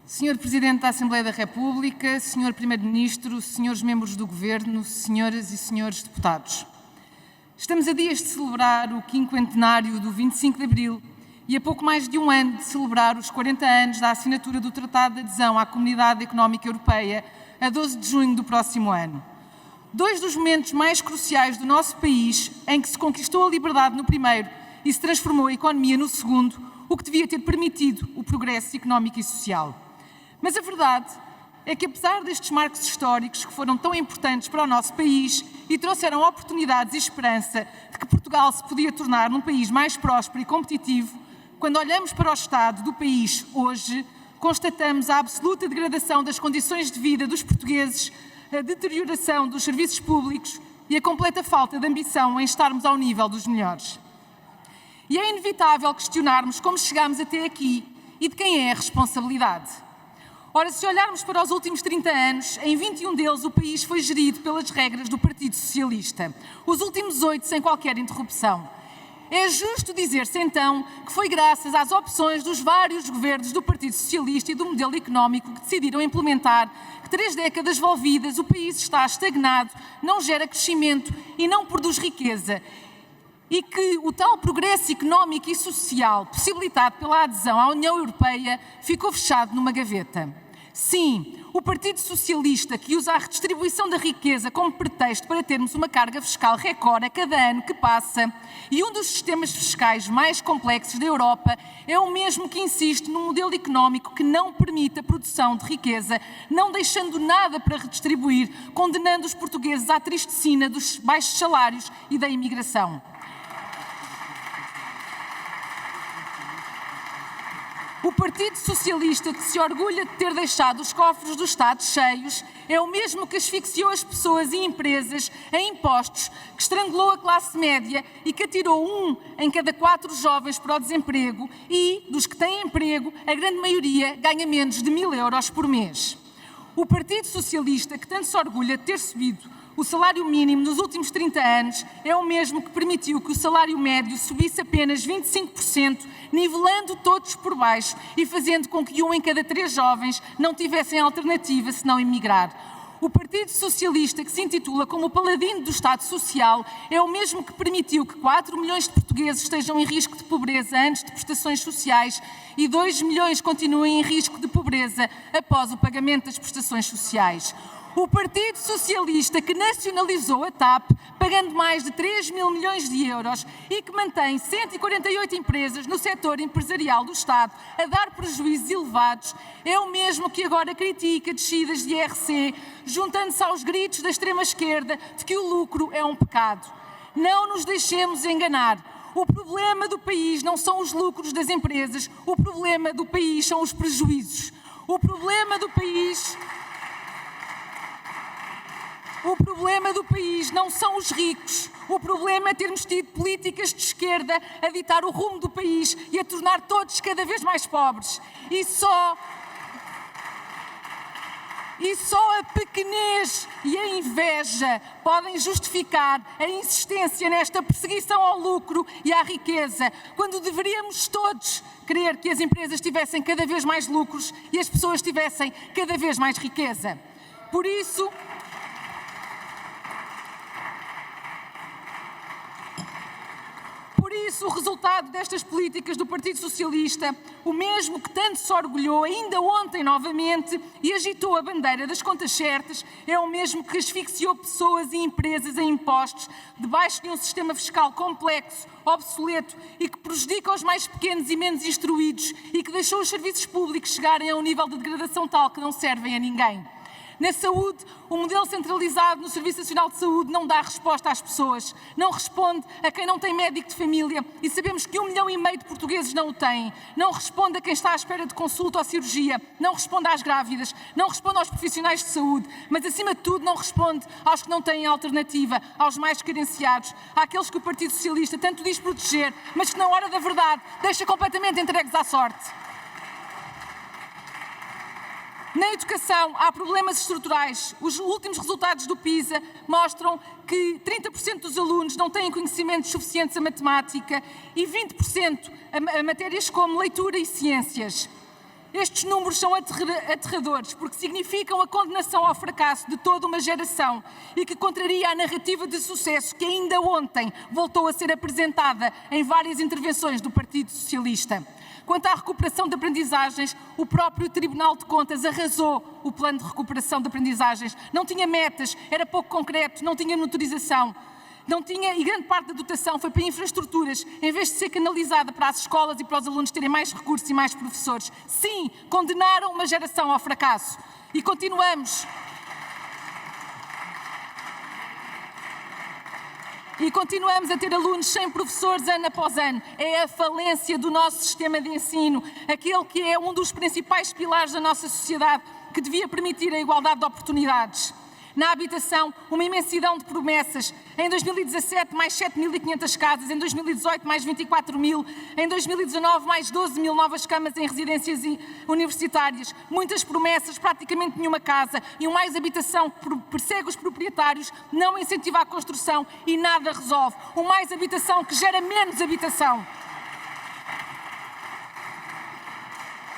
Senhor Presidente da Assembleia da República, Senhor Primeiro-Ministro, Senhores Membros do Governo, Senhoras e Senhores Deputados. Estamos a dias de celebrar o quinquentenário do 25 de Abril e a pouco mais de um ano de celebrar os 40 anos da assinatura do Tratado de Adesão à Comunidade Económica Europeia, a 12 de junho do próximo ano. Dois dos momentos mais cruciais do nosso país, em que se conquistou a liberdade no primeiro e se transformou a economia no segundo, o que devia ter permitido o progresso económico e social. Mas a verdade é que, apesar destes marcos históricos que foram tão importantes para o nosso país e trouxeram oportunidades e esperança de que Portugal se podia tornar num país mais próspero e competitivo, quando olhamos para o estado do país hoje, constatamos a absoluta degradação das condições de vida dos portugueses, a deterioração dos serviços públicos e a completa falta de ambição em estarmos ao nível dos melhores. E é inevitável questionarmos como chegámos até aqui e de quem é a responsabilidade. Ora, se olharmos para os últimos 30 anos, em 21 deles o país foi gerido pelas regras do Partido Socialista, os últimos 8 sem qualquer interrupção. É justo dizer-se então que foi graças às opções dos vários governos do Partido Socialista e do modelo económico que decidiram implementar que 3 décadas envolvidas o país está estagnado, não gera crescimento e não produz riqueza. E que o tal progresso económico e social possibilitado pela adesão à União Europeia ficou fechado numa gaveta. Sim, o Partido Socialista, que usa a redistribuição da riqueza como pretexto para termos uma carga fiscal recorde a cada ano que passa, e um dos sistemas fiscais mais complexos da Europa, é o mesmo que insiste num modelo económico que não permite a produção de riqueza, não deixando nada para redistribuir, condenando os portugueses à triste sina dos baixos salários e da imigração. O Partido Socialista, que se orgulha de ter deixado os cofres do Estado cheios, é o mesmo que asfixiou as pessoas e empresas em impostos, que estrangulou a classe média e que atirou 1 em cada 4 jovens para o desemprego e, dos que têm emprego, a grande maioria ganha menos de 1.000 euros por mês. O Partido Socialista, que tanto se orgulha de ter subido o salário mínimo nos últimos 30 anos, é o mesmo que permitiu que o salário médio subisse apenas 25%, nivelando todos por baixo e fazendo com que 1 em cada 3 jovens não tivessem alternativa senão emigrar. O Partido Socialista, que se intitula como o paladino do Estado Social, é o mesmo que permitiu que 4 milhões de portugueses estejam em risco de pobreza antes de prestações sociais e 2 milhões continuem em risco de pobreza após o pagamento das prestações sociais. O Partido Socialista, que nacionalizou a TAP, pagando mais de 3.000 milhões de euros e que mantém 148 empresas no setor empresarial do Estado a dar prejuízos elevados, é o mesmo que agora critica descidas de IRC, juntando-se aos gritos da extrema-esquerda de que o lucro é um pecado. Não nos deixemos enganar. O problema do país não são os lucros das empresas, o problema do país são os prejuízos. O problema do país não são os ricos. O problema é termos tido políticas de esquerda a ditar o rumo do país e a tornar todos cada vez mais pobres. E só a pequenez e a inveja podem justificar a insistência nesta perseguição ao lucro e à riqueza, quando deveríamos todos querer que as empresas tivessem cada vez mais lucros e as pessoas tivessem cada vez mais riqueza. Por isso, o resultado destas políticas do Partido Socialista, o mesmo que tanto se orgulhou ainda ontem novamente e agitou a bandeira das contas certas, é o mesmo que asfixiou pessoas e empresas em impostos debaixo de um sistema fiscal complexo, obsoleto e que prejudica os mais pequenos e menos instruídos e que deixou os serviços públicos chegarem a um nível de degradação tal que não servem a ninguém. Na saúde, o modelo centralizado no Serviço Nacional de Saúde não dá resposta às pessoas, não responde a quem não tem médico de família e sabemos que 1,5 milhão de portugueses não o têm, não responde a quem está à espera de consulta ou cirurgia, não responde às grávidas, não responde aos profissionais de saúde, mas acima de tudo não responde aos que não têm alternativa, aos mais carenciados, àqueles que o Partido Socialista tanto diz proteger, mas que na hora da verdade deixa completamente entregues à sorte. Na educação, há problemas estruturais. Os últimos resultados do PISA mostram que 30% dos alunos não têm conhecimentos suficientes a matemática e 20% a matérias como leitura e ciências. Estes números são aterradores porque significam a condenação ao fracasso de toda uma geração e que contraria a narrativa de sucesso que ainda ontem voltou a ser apresentada em várias intervenções do Partido Socialista. Quanto à recuperação de aprendizagens, o próprio Tribunal de Contas arrasou o plano de recuperação de aprendizagens. Não tinha metas, era pouco concreto, não tinha monitorização. E grande parte da dotação foi para infraestruturas, em vez de ser canalizada para as escolas e para os alunos terem mais recursos e mais professores. Sim, condenaram uma geração ao fracasso. E continuamos a ter alunos sem professores ano após ano. É a falência do nosso sistema de ensino, aquele que é um dos principais pilares da nossa sociedade, que devia permitir a igualdade de oportunidades. Na habitação, uma imensidão de promessas. Em 2017, mais 7.500 casas. Em 2018, mais 24.000. Em 2019, mais 12.000 novas camas em residências universitárias. Muitas promessas, praticamente nenhuma casa. E um mais habitação que persegue os proprietários, não incentiva a construção e nada resolve. Um mais habitação que gera menos habitação.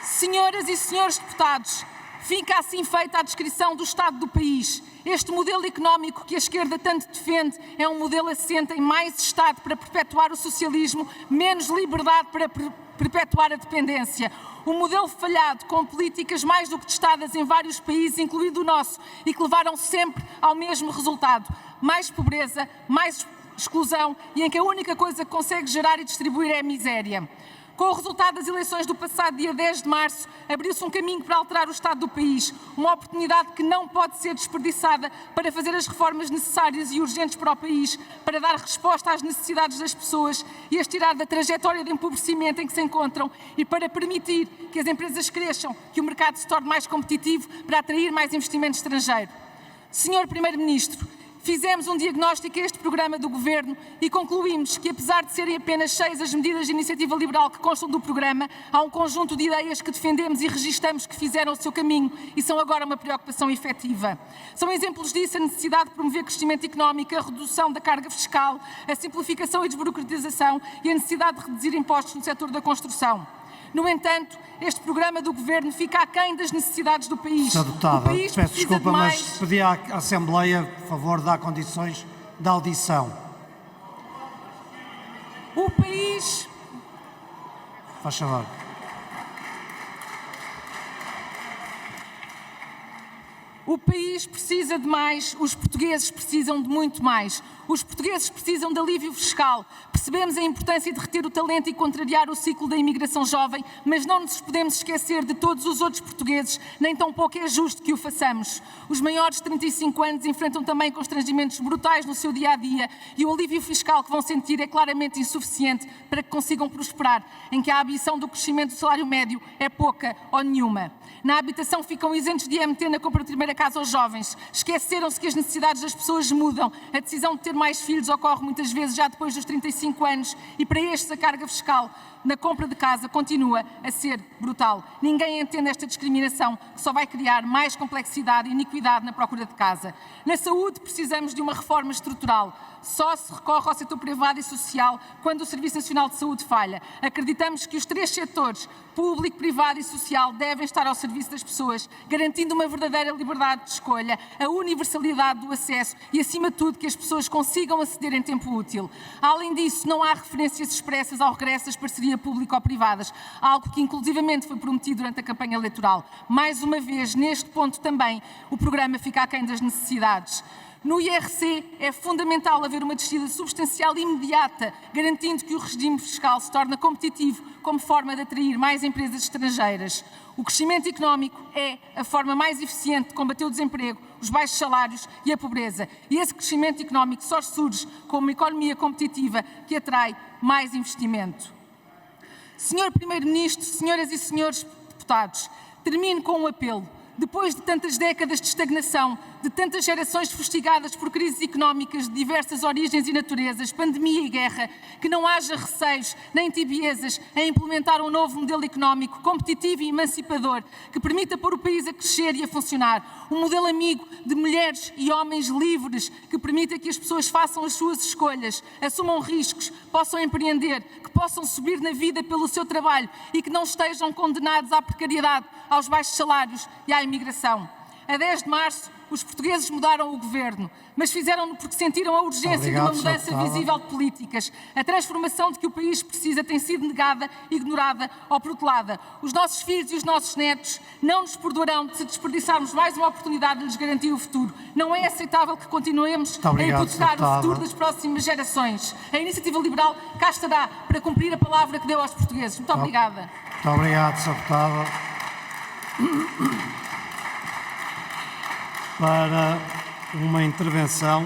Senhoras e senhores deputados, fica assim feita a descrição do estado do país. Este modelo económico que a esquerda tanto defende é um modelo assente em mais Estado para perpetuar o socialismo, menos liberdade para perpetuar a dependência. Um modelo falhado, com políticas mais do que testadas em vários países, incluindo o nosso, e que levaram sempre ao mesmo resultado: mais pobreza, mais exclusão, e em que a única coisa que consegue gerar e distribuir é a miséria. Com o resultado das eleições do passado dia 10 de março, abriu-se um caminho para alterar o estado do país, uma oportunidade que não pode ser desperdiçada para fazer as reformas necessárias e urgentes para o país, para dar resposta às necessidades das pessoas e as tirar da trajetória de empobrecimento em que se encontram e para permitir que as empresas cresçam, que o mercado se torne mais competitivo para atrair mais investimento estrangeiro. Senhor Primeiro-Ministro, fizemos um diagnóstico a este programa do Governo e concluímos que, apesar de serem apenas 6 as medidas de iniciativa liberal que constam do programa, há um conjunto de ideias que defendemos e registamos que fizeram o seu caminho e são agora uma preocupação efetiva. São exemplos disso a necessidade de promover crescimento económico, a redução da carga fiscal, a simplificação e desburocratização e a necessidade de reduzir impostos no setor da construção. No entanto, este programa do Governo fica aquém das necessidades do país. Sra. Deputada, peço desculpa, mas pedi à Assembleia, por favor, dar condições de audição. O país... Faz favor. O país precisa de mais, os portugueses precisam de muito mais. Os portugueses precisam de alívio fiscal. Percebemos a importância de reter o talento e contrariar o ciclo da imigração jovem, mas não nos podemos esquecer de todos os outros portugueses, nem tão pouco é justo que o façamos. Os maiores de 35 anos enfrentam também constrangimentos brutais no seu dia-a-dia e o alívio fiscal que vão sentir é claramente insuficiente para que consigam prosperar, em que a ambição do crescimento do salário médio é pouca ou nenhuma. Na habitação ficam isentos de IMT na compra de primeira casa aos jovens. Esqueceram-se que as necessidades das pessoas mudam. A decisão de ter mais filhos ocorre muitas vezes já depois dos 35 anos e para estes a carga fiscal na compra de casa continua a ser brutal. Ninguém entende esta discriminação que só vai criar mais complexidade e iniquidade na procura de casa. Na saúde precisamos de uma reforma estrutural. Só se recorre ao setor privado e social quando o Serviço Nacional de Saúde falha. Acreditamos que os 3 setores, público, privado e social, devem estar ao serviço das pessoas, garantindo uma verdadeira liberdade de escolha, a universalidade do acesso e, acima de tudo, que as pessoas consigam aceder em tempo útil. Além disso, não há referências expressas ao regresso das parcerias público-privadas, algo que inclusivamente foi prometido durante a campanha eleitoral. Mais uma vez, neste ponto também, o programa fica aquém das necessidades. No IRC é fundamental haver uma descida substancial e imediata, garantindo que o regime fiscal se torne competitivo como forma de atrair mais empresas estrangeiras. O crescimento económico é a forma mais eficiente de combater o desemprego, os baixos salários e a pobreza. E esse crescimento económico só surge com uma economia competitiva que atrai mais investimento. Senhor Primeiro-Ministro, senhoras e senhores deputados, termino com um apelo. Depois de tantas décadas de estagnação, de tantas gerações fustigadas por crises económicas de diversas origens e naturezas, pandemia e guerra, que não haja receios nem tibiezas em implementar um novo modelo económico competitivo e emancipador que permita pôr o país a crescer e a funcionar. Um modelo amigo de mulheres e homens livres que permita que as pessoas façam as suas escolhas, assumam riscos, possam empreender, que possam subir na vida pelo seu trabalho e que não estejam condenados à precariedade, aos baixos salários e à imigração. A 10 de março, os portugueses mudaram o governo, mas fizeram-no porque sentiram a urgência de uma mudança visível de políticas. A transformação de que o país precisa tem sido negada, ignorada ou protelada. Os nossos filhos e os nossos netos não nos perdoarão de se desperdiçarmos mais uma oportunidade de lhes garantir o futuro. Não é aceitável que continuemos a hipotecar o futuro das próximas gerações. A Iniciativa Liberal cá estará para cumprir a palavra que deu aos portugueses. Muito obrigada. Muito obrigado, Sr. Deputada. Para uma intervenção